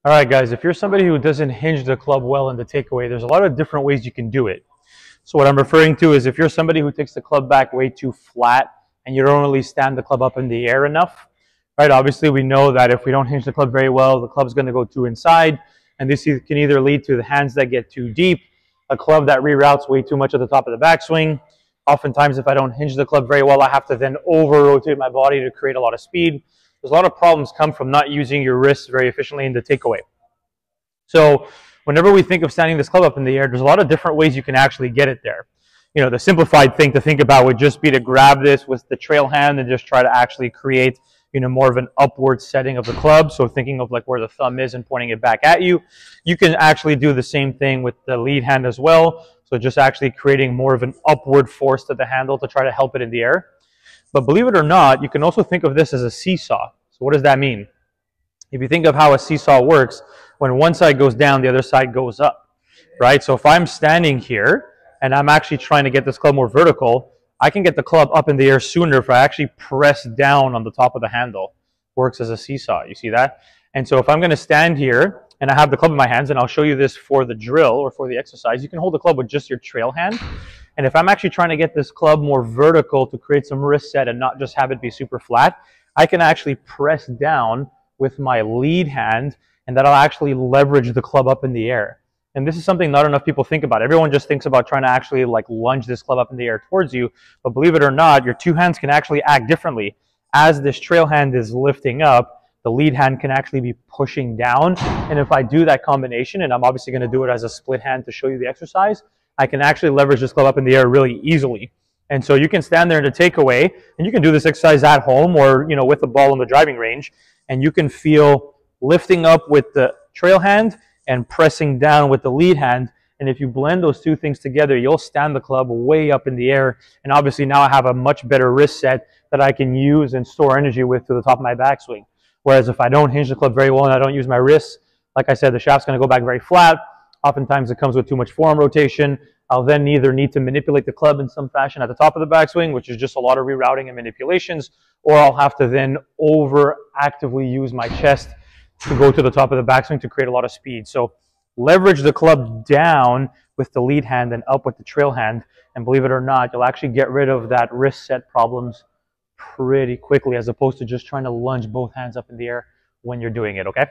All right, guys, if you're somebody who doesn't hinge the club well in the takeaway, there's a lot of different ways you can do it. So what I'm referring to is if you're somebody who takes the club back way too flat and you don't really stand the club up in the air enough, right? Obviously, we know that if we don't hinge the club very well, the club's going to go too inside, and this can either lead to the hands that get too deep, a club that reroutes way too much at the top of the backswing. Oftentimes, if I don't hinge the club very well, I have to then over-rotate my body to create a lot of speed. There's a lot of problems come from not using your wrists very efficiently in the takeaway. So whenever we think of standing this club up in the air, there's a lot of different ways you can actually get it there. You know, the simplified thing to think about would just be to grab this with the trail hand and just try to actually create, you know, more of an upward setting of the club. So thinking of like where the thumb is and pointing it back at you. You can actually do the same thing with the lead hand as well. So just actually creating more of an upward force to the handle to try to help it in the air. But believe it or not, you can also think of this as a seesaw. So what does that mean? If you think of how a seesaw works, when one side goes down, the other side goes up, right? So if I'm standing here and I'm actually trying to get this club more vertical, I can get the club up in the air sooner if I actually press down on the top of the handle. Works as a seesaw, you see that? And so if I'm going to stand here and I have the club in my hands, and I'll show you this for the drill or for the exercise, you can hold the club with just your trail hand. And if I'm actually trying to get this club more vertical to create some wrist set and not just have it be super flat, I can actually press down with my lead hand, and that'll actually leverage the club up in the air. And this is something not enough people think about. Everyone just thinks about trying to actually like lunge this club up in the air towards you, but believe it or not, your two hands can actually act differently. As this trail hand is lifting up, the lead hand can actually be pushing down. And if I do that combination, and I'm obviously going to do it as a split hand to show you the exercise, I can actually leverage this club up in the air really easily. And so you can stand there in a takeaway, and you can do this exercise at home or, you know, with the ball in the driving range, and you can feel lifting up with the trail hand and pressing down with the lead hand. And if you blend those two things together, you'll stand the club way up in the air. And obviously now I have a much better wrist set that I can use and store energy with to the top of my backswing. Whereas if I don't hinge the club very well and I don't use my wrists, like I said, the shaft's going to go back very flat. Oftentimes it comes with too much forearm rotation. I'll then either need to manipulate the club in some fashion at the top of the backswing, which is just a lot of rerouting and manipulations, or I'll have to then actively use my chest to go to the top of the backswing to create a lot of speed. So leverage the club down with the lead hand and up with the trail hand, and believe it or not, you'll actually get rid of that wrist set problems pretty quickly, as opposed to just trying to lunge both hands up in the air when you're doing it, okay?